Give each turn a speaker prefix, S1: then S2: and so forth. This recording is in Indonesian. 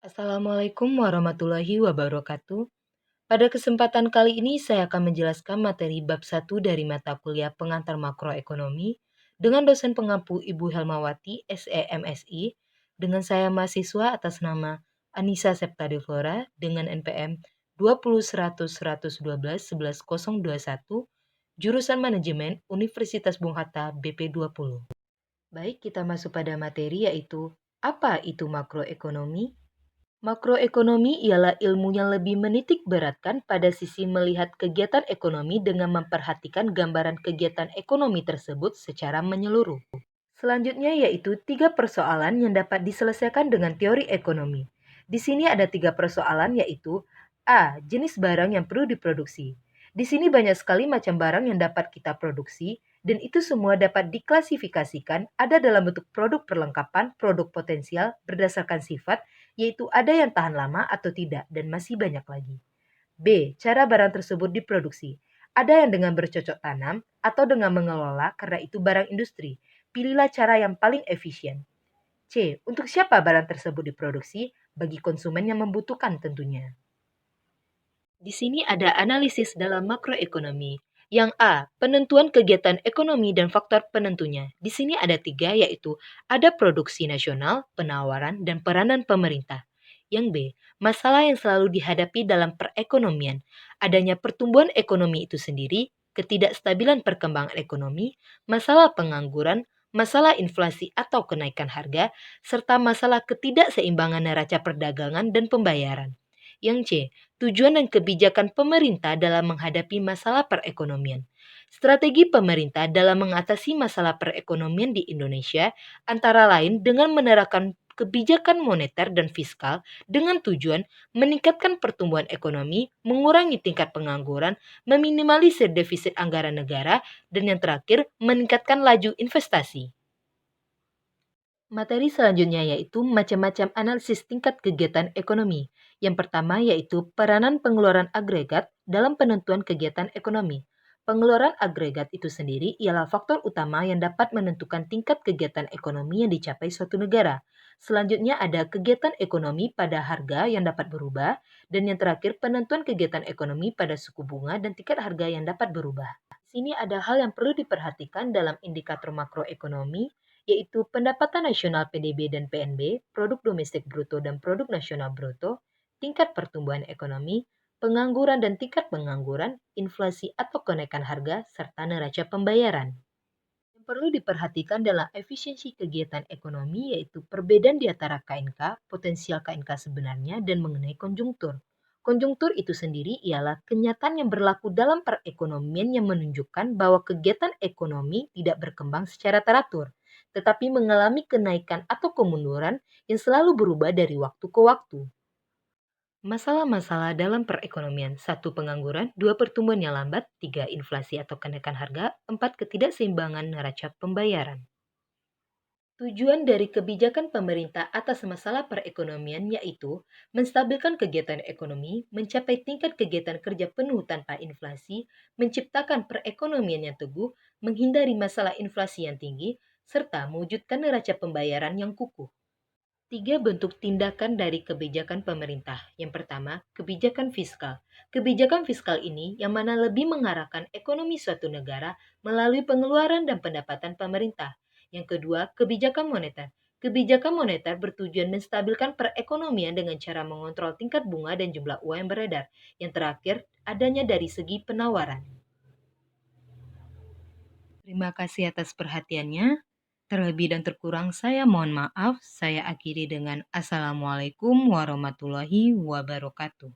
S1: Assalamualaikum warahmatullahi wabarakatuh. Pada kesempatan kali ini saya akan menjelaskan materi bab 1 dari mata kuliah pengantar makroekonomi dengan dosen pengampu Ibu Helmawati, SEMSI, dengan saya mahasiswa atas nama Anissa Septadevlora dengan NPM 20100112 jurusan Manajemen Universitas Bung Hatta BP20. Baik, kita masuk pada materi yaitu apa itu makroekonomi? Makroekonomi ialah ilmu yang lebih menitik beratkan pada sisi melihat kegiatan ekonomi dengan memperhatikan gambaran kegiatan ekonomi tersebut secara menyeluruh. Selanjutnya yaitu 3 persoalan yang dapat diselesaikan dengan teori ekonomi. Di sini ada 3 persoalan yaitu A. Jenis barang yang perlu diproduksi. Di sini banyak sekali macam barang yang dapat kita produksi dan itu semua dapat diklasifikasikan ada dalam bentuk produk perlengkapan, produk potensial berdasarkan sifat, yaitu ada yang tahan lama atau tidak dan masih banyak lagi. B. Cara barang tersebut diproduksi. Ada yang dengan bercocok tanam atau dengan mengelola karena itu barang industri. Pilihlah cara yang paling efisien. C. Untuk siapa barang tersebut diproduksi? Bagi konsumen yang membutuhkan tentunya. Di sini ada analisis dalam makroekonomi. Yang A, penentuan kegiatan ekonomi dan faktor penentunya. Di sini ada 3, yaitu ada produksi nasional, penawaran, dan peranan pemerintah. Yang B, masalah yang selalu dihadapi dalam perekonomian. Adanya pertumbuhan ekonomi itu sendiri, ketidakstabilan perkembangan ekonomi, masalah pengangguran, masalah inflasi atau kenaikan harga, serta masalah ketidakseimbangan neraca perdagangan dan pembayaran. Yang C, tujuan dan kebijakan pemerintah dalam menghadapi masalah perekonomian. Strategi pemerintah dalam mengatasi masalah perekonomian di Indonesia antara lain dengan menerapkan kebijakan moneter dan fiskal dengan tujuan meningkatkan pertumbuhan ekonomi, mengurangi tingkat pengangguran, meminimalisir defisit anggaran negara, dan yang terakhir meningkatkan laju investasi. Materi selanjutnya yaitu macam-macam analisis tingkat kegiatan ekonomi. Yang pertama yaitu peranan pengeluaran agregat dalam penentuan kegiatan ekonomi. Pengeluaran agregat itu sendiri ialah faktor utama yang dapat menentukan tingkat kegiatan ekonomi yang dicapai suatu negara. Selanjutnya ada kegiatan ekonomi pada harga yang dapat berubah, dan yang terakhir penentuan kegiatan ekonomi pada suku bunga dan tingkat harga yang dapat berubah. Di sini ada hal yang perlu diperhatikan dalam indikator makroekonomi, yaitu pendapatan nasional PDB dan PNB, produk domestik bruto dan produk nasional bruto, tingkat pertumbuhan ekonomi, pengangguran dan tingkat pengangguran, inflasi atau kenaikan harga, serta neraca pembayaran. Yang perlu diperhatikan dalam efisiensi kegiatan ekonomi yaitu perbedaan di antara KNK, potensial KNK sebenarnya, dan mengenai konjungtur. Konjungtur itu sendiri ialah kenyataan yang berlaku dalam perekonomian yang menunjukkan bahwa kegiatan ekonomi tidak berkembang secara teratur, tetapi mengalami kenaikan atau kemunduran yang selalu berubah dari waktu ke waktu. Masalah-masalah dalam perekonomian: 1. Pengangguran, 2. Pertumbuhan yang lambat, 3. Inflasi atau kenaikan harga, 4. Ketidakseimbangan neraca pembayaran. Tujuan dari kebijakan pemerintah atas masalah perekonomian yaitu menstabilkan kegiatan ekonomi, mencapai tingkat kegiatan kerja penuh tanpa inflasi, menciptakan perekonomian yang teguh, menghindari masalah inflasi yang tinggi, serta mewujudkan neraca pembayaran yang kukuh. 3 bentuk tindakan dari kebijakan pemerintah. Yang pertama, kebijakan fiskal. Kebijakan fiskal ini yang mana lebih mengarahkan ekonomi suatu negara melalui pengeluaran dan pendapatan pemerintah. Yang kedua, kebijakan moneter. Kebijakan moneter bertujuan menstabilkan perekonomian dengan cara mengontrol tingkat bunga dan jumlah uang yang beredar. Yang terakhir, adanya dari segi penawaran. Terima kasih atas perhatiannya. Terlebih dan terkurang saya mohon maaf. Saya akhiri dengan Assalamualaikum warahmatullahi wabarakatuh.